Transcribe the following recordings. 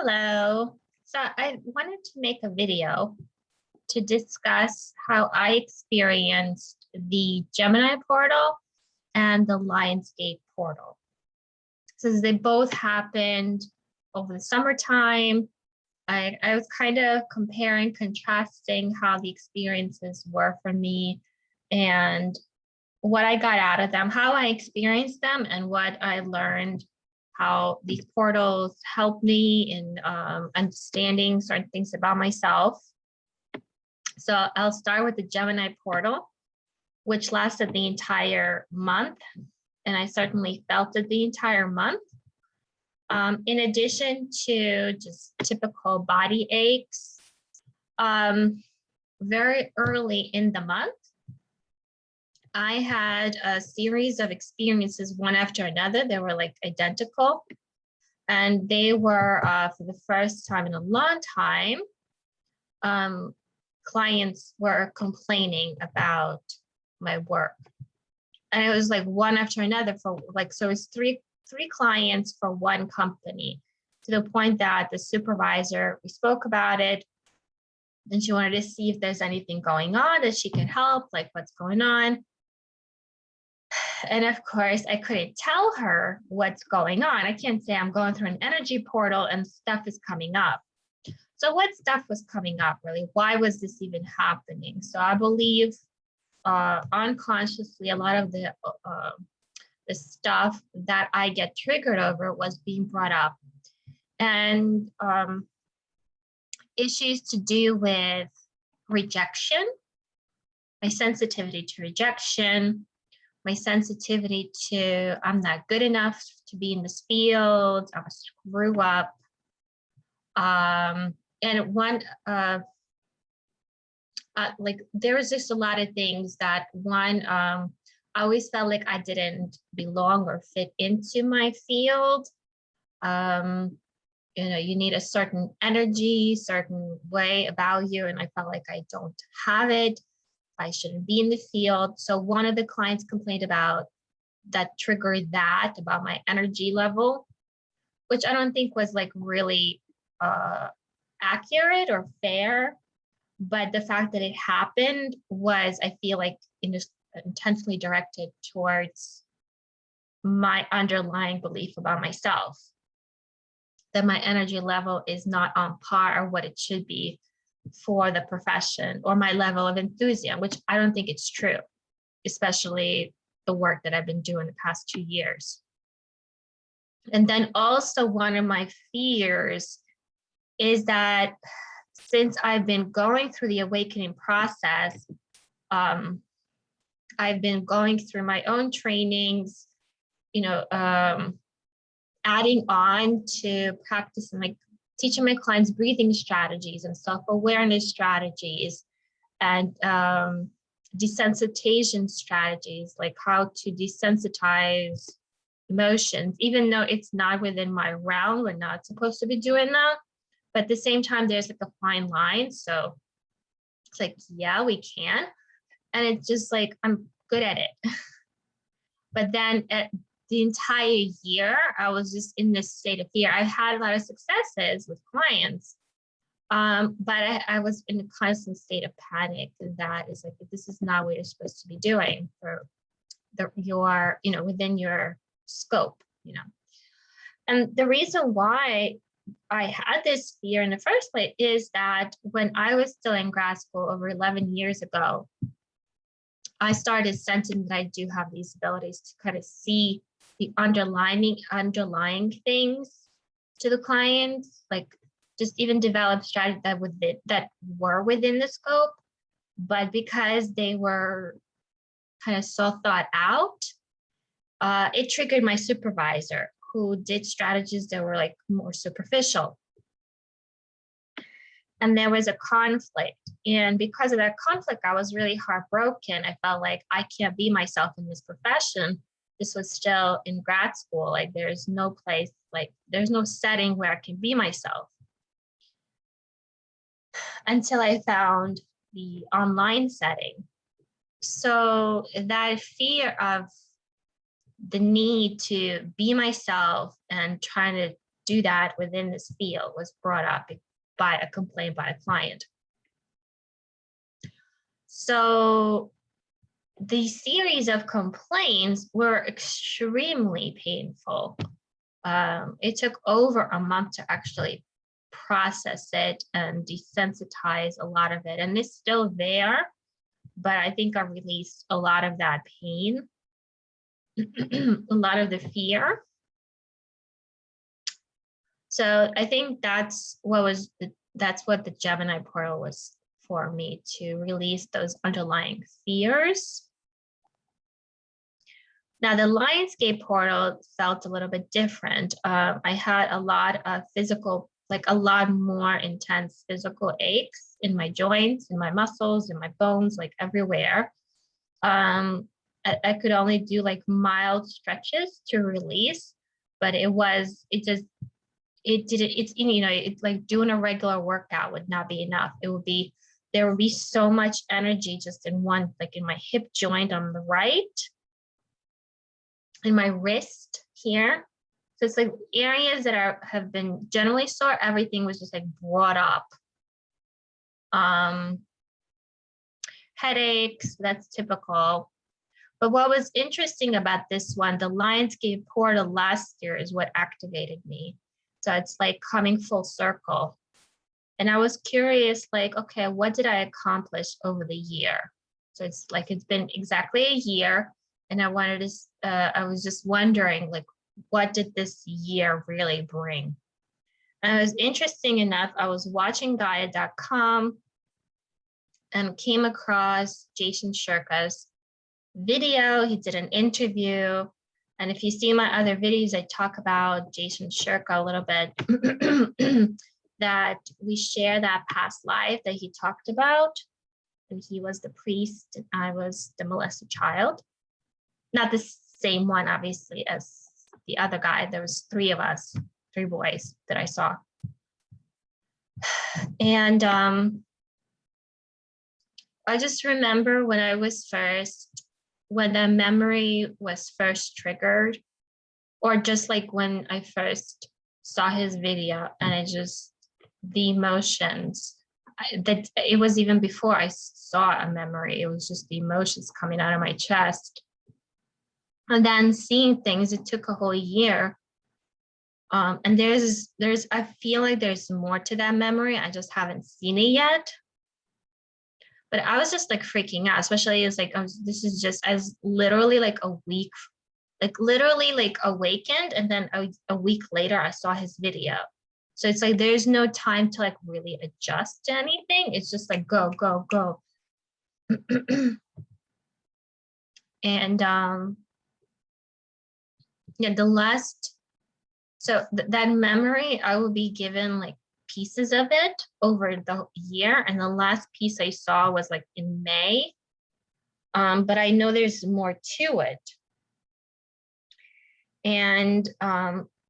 Hello. So I wanted to make a video to discuss how I experienced the Gemini portal and the Lionsgate portal. Since they both happened over the summertime, I was kind of comparing, contrasting how the experiences were for me and what I got out of them, how I experienced them, and what I learned, how these portals helped me in understanding certain things about myself. So I'll start with the Gemini portal, which lasted the entire month, and I certainly felt it the entire month. In addition to just typical body aches, very early in the month, I had a series of experiences, one after another. They were like identical. And they were, for the first time in a long time, clients were complaining about my work. And it was like one after another for like, so it was three clients for one company, to the point that the supervisor, we spoke about it, and she wanted to see if there's anything going on that she could help, like what's going on. And of course, I couldn't tell her what's going on. I can't say I'm going through an energy portal and stuff is coming up. So what stuff was coming up, really? Why was this even happening? So I believe unconsciously, a lot of the stuff that I get triggered over was being brought up. And issues to do with rejection, my sensitivity to rejection, my sensitivity to I'm not good enough to be in this field, I'm a screw up. And one, like there was just a lot of things that one, I always felt like I didn't belong or fit into my field. You know, you need a certain energy, certain way about you, and I felt like I don't have it. I shouldn't be in the field. So one of the clients complained about that, triggered that about my energy level, which I don't think was like really accurate or fair. But the fact that it happened was, I feel like, intentionally directed towards my underlying belief about myself, that my energy level is not on par or what it should be for the profession, or my level of enthusiasm, which I don't think it's true, especially the work that I've been doing the past 2 years. And then also one of my fears is that since I've been going through the awakening process, I've been going through my own trainings, you know, adding on to practice and like teaching my clients breathing strategies and self-awareness strategies and desensitization strategies, like how to desensitize emotions, even though it's not within my realm. We're not supposed to be doing that. But at the same time, there's like a fine line. So it's like, yeah, we can. And it's just like, I'm good at it. But then the entire year, I was just in this state of fear. I had a lot of successes with clients, but I was in a constant state of panic. And that is like, this is not what you're supposed to be doing for your, you know, within your scope, you know. And the reason why I had this fear in the first place is that when I was still in grad school over 11 years ago, I started sensing that I do have these abilities to kind of see the underlying things to the clients, like just even develop strategies that were within the scope, but because they were kind of so thought out, it triggered my supervisor, who did strategies that were like more superficial. And there was a conflict. And because of that conflict, I was really heartbroken. I felt like I can't be myself in this profession. This was still in grad school. Like there's no place, like there's no setting where I can be myself. Until I found the online setting. So that fear of the need to be myself and trying to do that within this field was brought up by a complaint by a client. So the series of complaints were extremely painful. It took over a month to actually process it and desensitize a lot of it. And it's still there, but I think I released a lot of that pain, a lot of the fear. So I think that's what the Gemini portal was for me, to release those underlying fears. Now, the Lionsgate portal felt a little bit different. I had a lot of physical, like a lot more intense physical aches in my joints, in my muscles, in my bones, like everywhere. I could only do like mild stretches to release, but it's like doing a regular workout would not be enough. There would be so much energy just in one, like in my hip joint on the right, in my wrist here. So it's like areas that have been generally sore, everything was just like brought up. Headaches, that's typical. But what was interesting about this one, the Lionsgate portal last year is what activated me. So it's like coming full circle. And I was curious, like, okay, what did I accomplish over the year? So it's like, it's been exactly a year. And I was just wondering, like, what did this year really bring? And it was interesting enough, I was watching Gaia.com and came across Jason Shirka's video. He did an interview. And if you see my other videos, I talk about Jason Shirka a little bit, that we share that past life that he talked about. And he was the priest and I was the molested child. Not the same one, obviously, as the other guy. There was 3 of us, 3 boys that I saw. And I just remember when the memory was first triggered, or just like when I first saw his video, and the emotions, that it was even before I saw a memory, it was just the emotions coming out of my chest. And then seeing things, it took a whole year. And I feel like there's more to that memory. I just haven't seen it yet. But I was just like freaking out, especially as like, this is just as literally like a week, like literally like awakened. And then a week later, I saw his video. So it's like, there's no time to like really adjust to anything. It's just like, go, go, go. And yeah, that memory, I will be given like pieces of it over the year. And the last piece I saw was like in May. But I know there's more to it. And,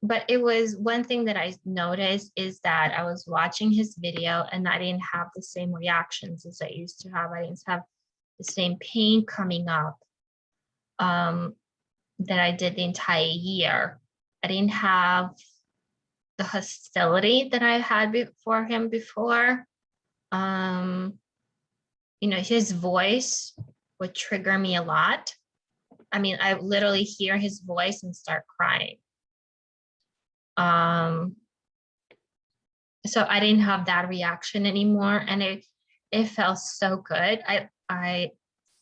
but it was one thing that I noticed is that I was watching his video and I didn't have the same reactions as I used to have. I didn't have the same pain coming up that I did the entire year. I didn't have the hostility that I had for him before. His voice would trigger me a lot. I mean, I literally hear his voice and start crying. So I didn't have that reaction anymore, and it felt so good. I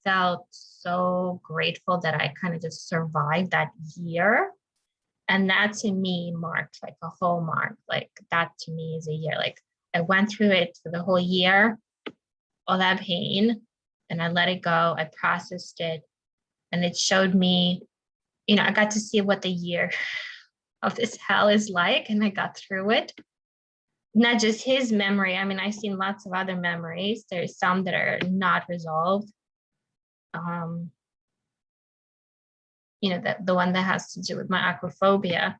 felt so grateful that I kind of just survived that year. And that to me marked like a whole mark. Like that to me is a year. Like I went through it for the whole year, all that pain, and I let it go. I processed it, and it showed me, I got to see what the year of this hell is like, and I got through it. Not just his memory. I mean, I've seen lots of other memories. There's some that are not resolved. The one that has to do with my aquaphobia,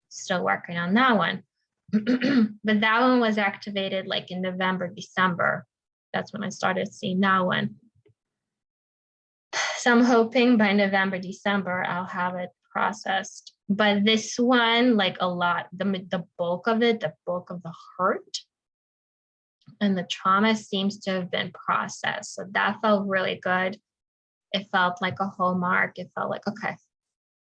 still working on that one. But that one was activated like in November, December. That's when I started seeing that one. So I'm hoping by November, December, I'll have it processed But this one, like a lot, the bulk of it, the bulk of the hurt and the trauma seems to have been processed. So that felt really good. It felt like a hallmark. It felt like, okay,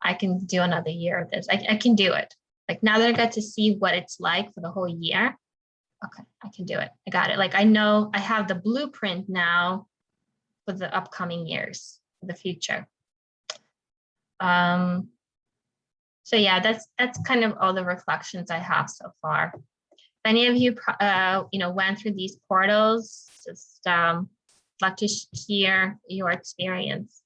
I can do another year of this. I can do it. Like now that I got to see what it's like for the whole year, okay, I can do it. I got it. Like I know I have the blueprint now for the upcoming years, for the future. So yeah, that's kind of all the reflections I have so far. If any of you, went through these portals, just like to hear your experience.